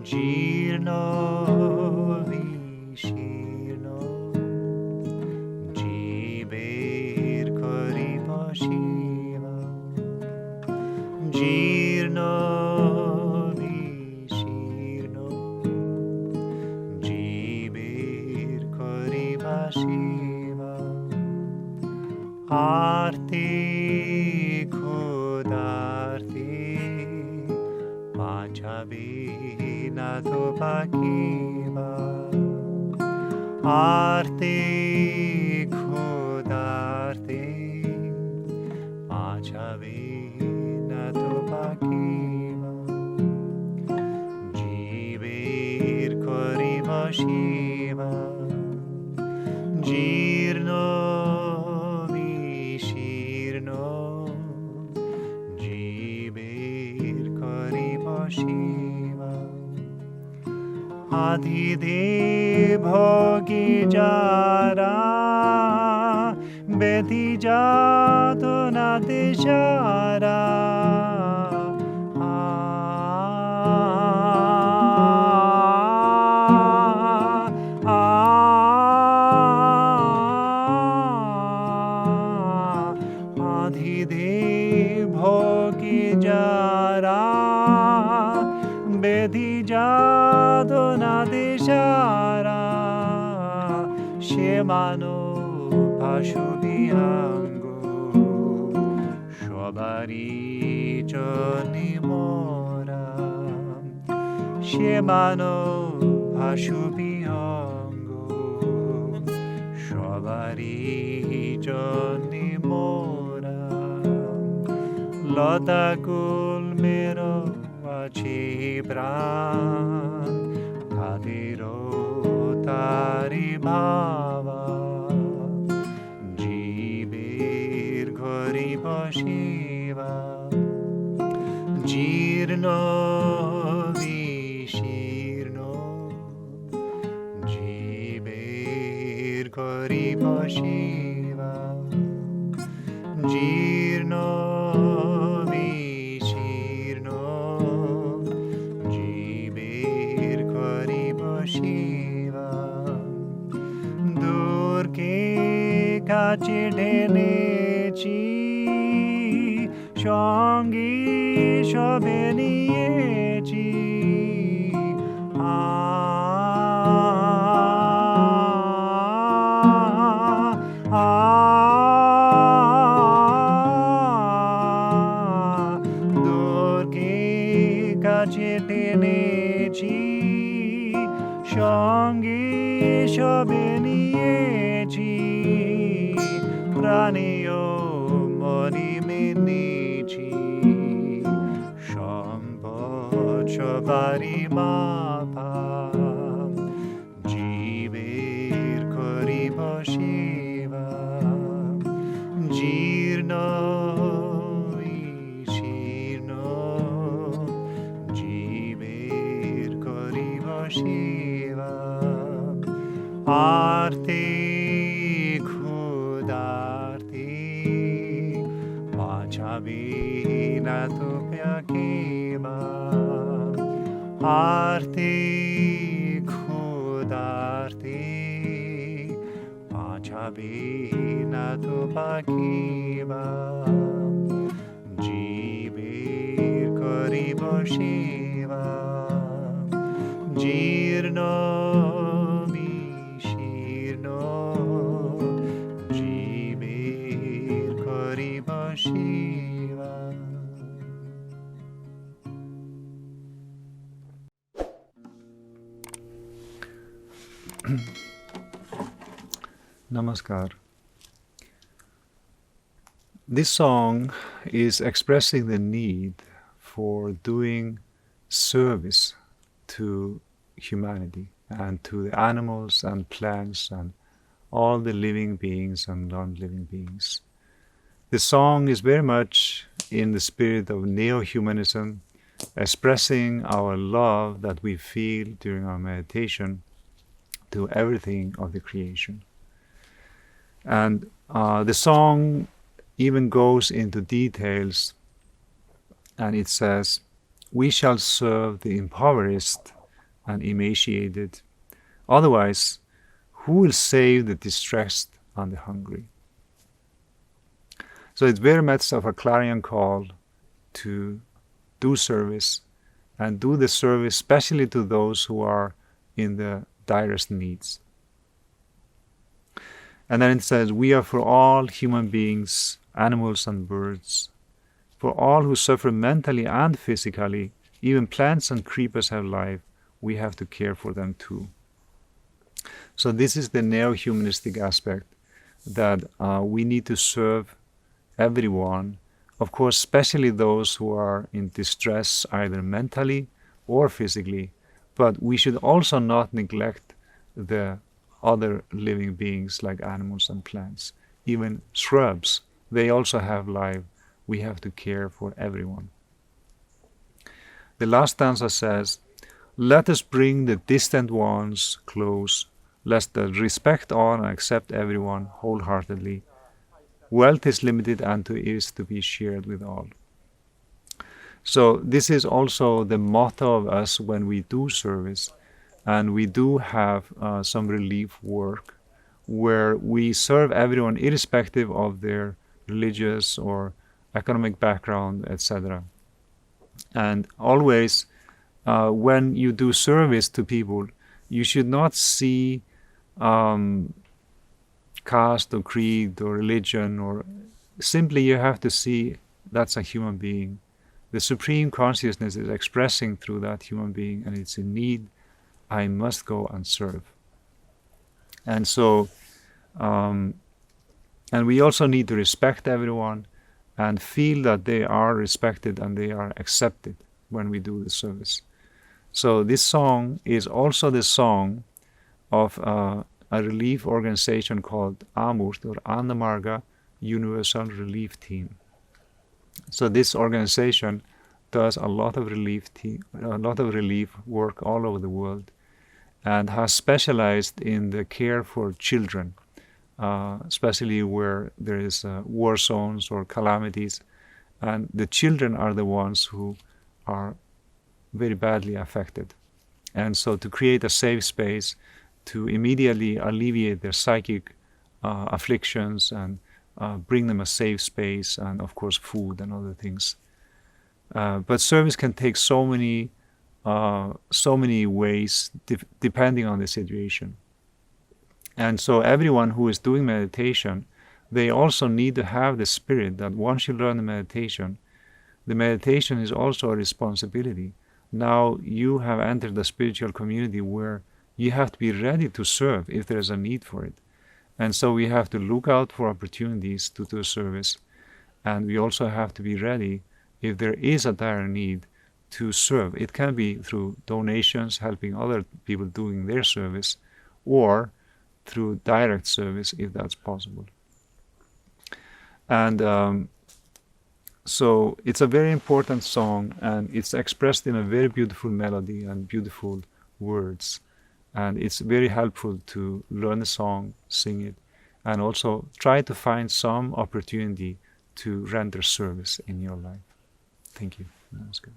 Jiirna Vishirna Jiver KARIBO SEVÁ Jiirna Vishirna Jiver KARIBO SEVÁ ARTE KSUDHÁRTE NATUVÁ ARTE KSUDHÁRTE NATUVÁ JIIVER KARIBO SEVÁ Jiirna Vishirna JIIVER KARIBO SEVÁ ÁDHITE BHOGE JÁRÁ BEDHI TANÁTE SÁRÁ ÁDHITE BHOGE JÁRÁ BEDHI TANÁTE SÁRÁ SEVÁ PASHU VIHAUNGA SABÁRI JANNYE MORÁ SEVÁ PASHU VIHAUNGA SABÁRI JANNYE MORÁ LATÁ GULMERA ÁCHE PRÁÐ TADERO TARE BHAVA JIIVER KARIBO SEVÁ JIIRNA VISHIIRNA JIIVER KARIBO SEVÁ JIIRNA VISHIIRNA JIIVER KARIBO SEVÁ दूर के काचे ढेलेছি সঙ্গী সবে নিয়েছি দূরকে কাছে টেনেছি সঙ্গী সবে নিয়েছি প্রাণীয় মনি মেনেছি সম্পদ সবারই মাথা জীবের করিব সেবা জীর্ণ শীর্ণ জীবের করিব সেবা আর্তে ক্ষুধার্তে বাঁচাবে না তো প্যাকেবা আর্তে ক্ষুধার্তে বাঁচাবে না তো পাখিবা জীবের করিব সেবা জীর্ণ বিশীর্ণ জীবের করিব সেবা। Namaskar. This song is expressing the need for doing service to humanity and to the animals and plants and all the living beings and non-living beings. The song is very much in the spirit of neo-humanism, expressing our love that we feel during our meditation to everything of the creation. And the song even goes into details, and it says, "We shall serve the impoverished and emaciated. Otherwise, who will save the distressed and the hungry? So it's very much of a clarion call to do service, and do the service especially to those who are in the direst needs. And then it says, we are for all human beings, animals and birds, for all who suffer mentally and physically, even plants and creepers have life, we have to care for them too. So this is the neo-humanistic aspect, that we need to serve everyone, of course, especially those who are in distress, either mentally or physically, but we should also not neglect the other living beings like animals and plants. Even shrubs, they also have life. We have to care for everyone. The last stanza says, let us bring the distant ones close, lest they respect all and accept everyone wholeheartedly. Wealth is limited and is to be shared with all. So this is also the motto of us when we do service, and we do have some relief work where we serve everyone irrespective of their religious or economic background, etc. And always when you do service to people, you should not see caste or creed or religion, or simply you have to see that's a human being. The Supreme Consciousness is expressing through that human being, and it's in need. I must go and serve. And so, and we also need to respect everyone and feel that they are respected and they are accepted when we do the service. So this song is also the song of a relief organization called AMURT, or Andamarga Universal Relief Team. So this organization does a lot of relief work all over the world, and has specialized in the care for children, especially where there is war zones or calamities, and the children are the ones who are very badly affected. And so to create a safe space to immediately alleviate their psychic afflictions and bring them a safe space, and of course food and other things. But service can take so many ways depending on the situation. And so everyone who is doing meditation, they also need to have the spirit that once you learn the meditation is also a responsibility. Now you have entered the spiritual community where you have to be ready to serve if there is a need for it. And so we have to look out for opportunities to do service, and we also have to be ready if there is a dire need to serve. It can be through donations, helping other people doing their service, or through direct service if that's possible. And so it's a very important song, and it's expressed in a very beautiful melody and beautiful words. And it's very helpful to learn the song, sing it, and also try to find some opportunity to render service in your life. Thank you. Namaskar.